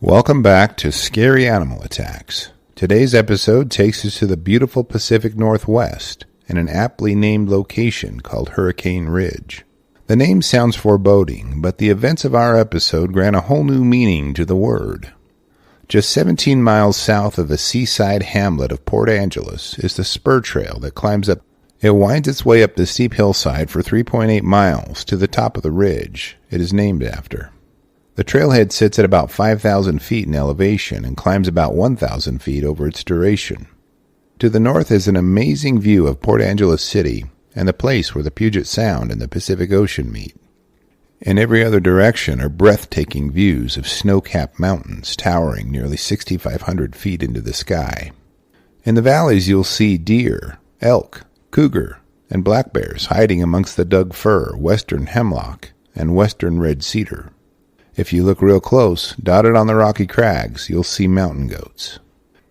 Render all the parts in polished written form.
Welcome back to Scary Animal Attacks. Today's episode takes us to the beautiful Pacific Northwest in an aptly named location called Klahhane Ridge. The name sounds foreboding, but the events of our episode grant a whole new meaning to the word. Just 17 miles south of the seaside hamlet of Port Angeles is the spur trail that climbs up. It winds its way up the steep hillside for 3.8 miles to the top of the ridge it is named after. The trailhead sits at about 5,000 feet in elevation and climbs about 1,000 feet over its duration. To the north is an amazing view of Port Angeles City and the place where the Puget Sound and the Pacific Ocean meet. In every other direction are breathtaking views of snow-capped mountains towering nearly 6,500 feet into the sky. In the valleys you'll see deer, elk, cougar, and black bears hiding amongst the Douglas Fir, Western Hemlock, and Western Red Cedar. If you look real close, dotted on the rocky crags, you'll see mountain goats.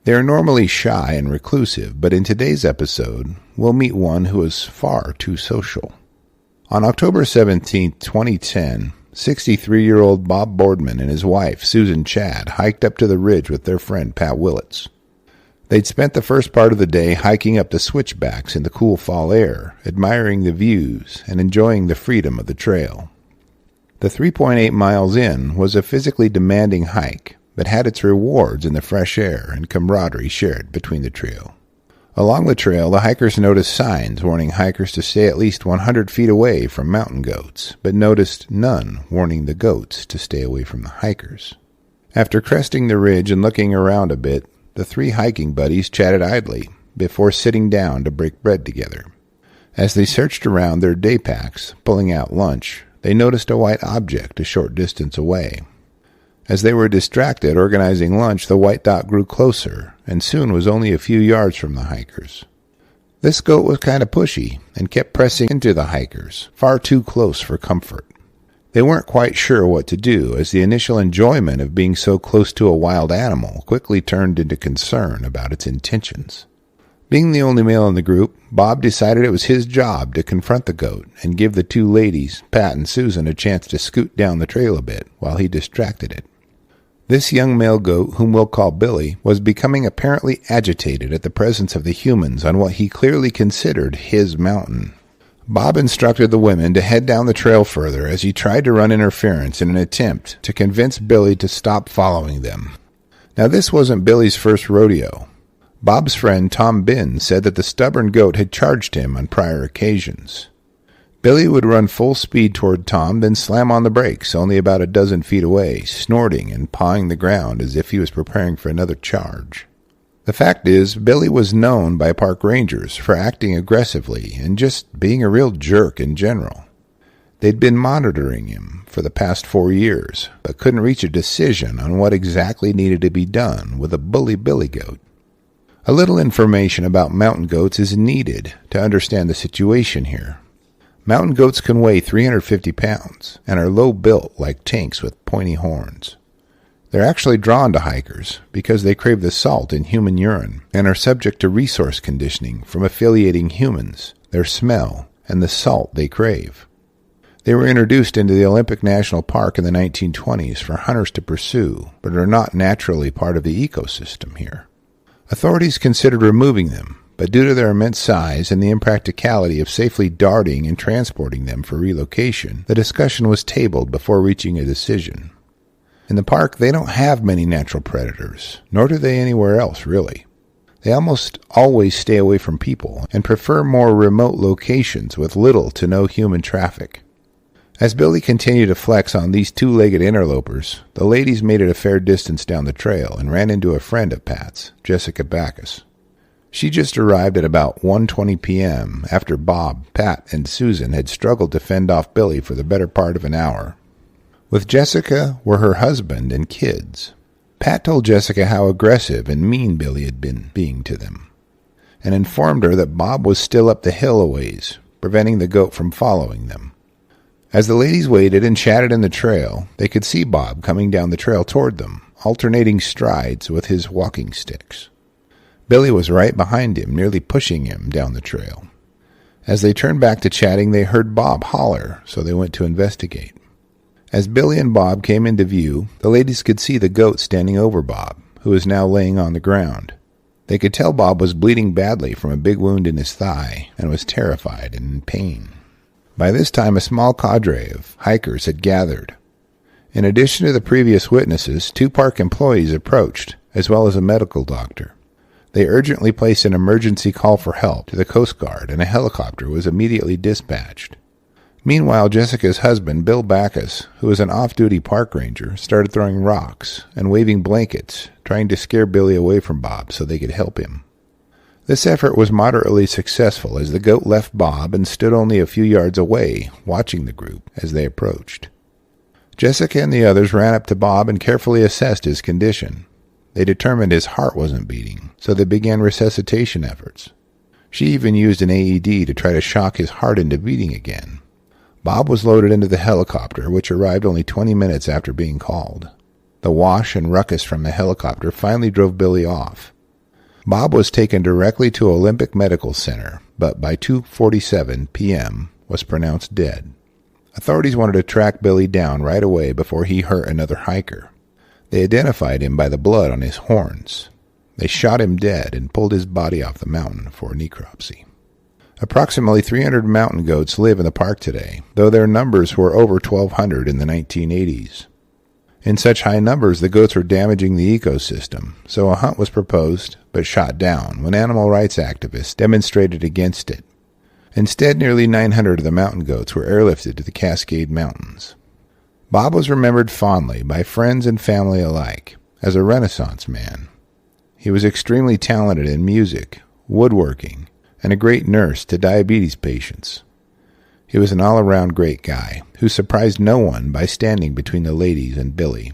They are normally shy and reclusive, but in today's episode, we'll meet one who is far too social. On October 17, 2010, 63-year-old Bob Boardman and his wife, Susan Chad, hiked up to the ridge with their friend Pat Willits. They'd spent the first part of the day hiking up the switchbacks in the cool fall air, admiring the views and enjoying the freedom of the trail. The 3.8 miles in was a physically demanding hike, but had its rewards in the fresh air and camaraderie shared between the trio. Along the trail, the hikers noticed signs warning hikers to stay at least 100 feet away from mountain goats, but noticed none warning the goats to stay away from the hikers. After cresting the ridge and looking around a bit, the three hiking buddies chatted idly before sitting down to break bread together. As they searched around their day packs, pulling out lunch, they noticed a white object a short distance away. As they were distracted organizing lunch, the white dot grew closer and soon was only a few yards from the hikers. This goat was kind of pushy and kept pressing into the hikers, far too close for comfort. They weren't quite sure what to do, as the initial enjoyment of being so close to a wild animal quickly turned into concern about its intentions. Being the only male in the group, Bob decided it was his job to confront the goat and give the two ladies, Pat and Susan, a chance to scoot down the trail a bit while he distracted it. This young male goat, whom we'll call Billy, was becoming apparently agitated at the presence of the humans on what he clearly considered his mountain. Bob instructed the women to head down the trail further as he tried to run interference in an attempt to convince Billy to stop following them. Now, this wasn't Billy's first rodeo. Bob's friend Tom Bin said that the stubborn goat had charged him on prior occasions. Billy would run full speed toward Tom, then slam on the brakes only about a dozen feet away, snorting and pawing the ground as if he was preparing for another charge. The fact is, Billy was known by park rangers for acting aggressively and just being a real jerk in general. They'd been monitoring him for the past 4 years, but couldn't reach a decision on what exactly needed to be done with a bully Billy goat. A little information about mountain goats is needed to understand the situation here. Mountain goats can weigh 350 pounds and are low-built like tanks with pointy horns. They're actually drawn to hikers because they crave the salt in human urine and are subject to resource conditioning from affiliating humans, their smell, and the salt they crave. They were introduced into the Olympic National Park in the 1920s for hunters to pursue, but are not naturally part of the ecosystem here. Authorities considered removing them, but due to their immense size and the impracticality of safely darting and transporting them for relocation, the discussion was tabled before reaching a decision. In the park, they don't have many natural predators, nor do they anywhere else, really. They almost always stay away from people and prefer more remote locations with little to no human traffic. As Billy continued to flex on these two-legged interlopers, the ladies made it a fair distance down the trail and ran into a friend of Pat's, Jessica Backus. She just arrived at about 1:20 p.m. after Bob, Pat, and Susan had struggled to fend off Billy for the better part of an hour. With Jessica were her husband and kids. Pat told Jessica how aggressive and mean Billy had been being to them, and informed her that Bob was still up the hill a ways, preventing the goat from following them. As the ladies waited and chatted in the trail, they could see Bob coming down the trail toward them, alternating strides with his walking sticks. Billy was right behind him, nearly pushing him down the trail. As they turned back to chatting, they heard Bob holler, so they went to investigate. As Billy and Bob came into view, the ladies could see the goat standing over Bob, who was now laying on the ground. They could tell Bob was bleeding badly from a big wound in his thigh and was terrified and in pain. By this time, a small cadre of hikers had gathered. In addition to the previous witnesses, 2 park employees approached, as well as a medical doctor. They urgently placed an emergency call for help to the Coast Guard, and a helicopter was immediately dispatched. Meanwhile, Jessica's husband, Bill Backus, who was an off-duty park ranger, started throwing rocks and waving blankets, trying to scare Billy away from Bob so they could help him. This effort was moderately successful as the goat left Bob and stood only a few yards away, watching the group as they approached. Jessica and the others ran up to Bob and carefully assessed his condition. They determined his heart wasn't beating, so they began resuscitation efforts. She even used an AED to try to shock his heart into beating again. Bob was loaded into the helicopter, which arrived only 20 minutes after being called. The wash and ruckus from the helicopter finally drove Billy off. Bob was taken directly to Olympic Medical Center, but by 2:47 p.m. was pronounced dead. Authorities wanted to track Billy down right away before he hurt another hiker. They identified him by the blood on his horns. They shot him dead and pulled his body off the mountain for a necropsy. Approximately 300 mountain goats live in the park today, though their numbers were over 1,200 in the 1980s. In such high numbers, the goats were damaging the ecosystem, so a hunt was proposed but shot down when animal rights activists demonstrated against it. Instead, nearly 900 of the mountain goats were airlifted to the Cascade Mountains. Bob was remembered fondly by friends and family alike as a Renaissance man. He was extremely talented in music, woodworking, and a great nurse to diabetes patients. He was an all-around great guy who surprised no one by standing between the ladies and Billy.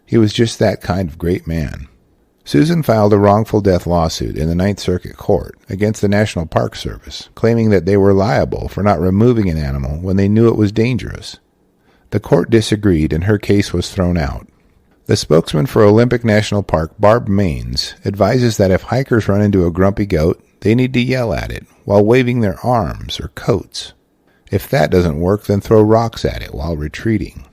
He was just that kind of great man. Susan filed a wrongful death lawsuit in the Ninth Circuit Court against the National Park Service, claiming that they were liable for not removing an animal when they knew it was dangerous. The court disagreed and her case was thrown out. The spokesman for Olympic National Park, Barb Maines, advises that if hikers run into a grumpy goat, they need to yell at it while waving their arms or coats. If that doesn't work, then throw rocks at it while retreating.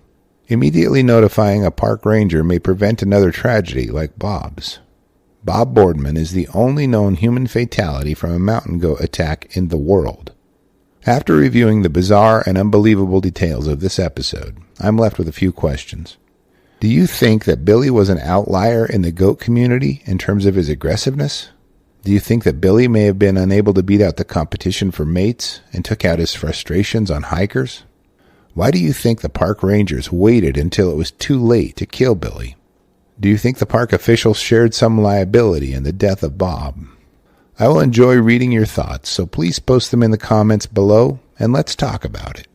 Immediately notifying a park ranger may prevent another tragedy like Bob's. Bob Boardman is the only known human fatality from a mountain goat attack in the world. After reviewing the bizarre and unbelievable details of this episode, I'm left with a few questions. Do you think that Billy was an outlier in the goat community in terms of his aggressiveness? Do you think that Billy may have been unable to beat out the competition for mates and took out his frustrations on hikers? Why do you think the park rangers waited until it was too late to kill Billy? Do you think the park officials shared some liability in the death of Bob? I will enjoy reading your thoughts, so please post them in the comments below and let's talk about it.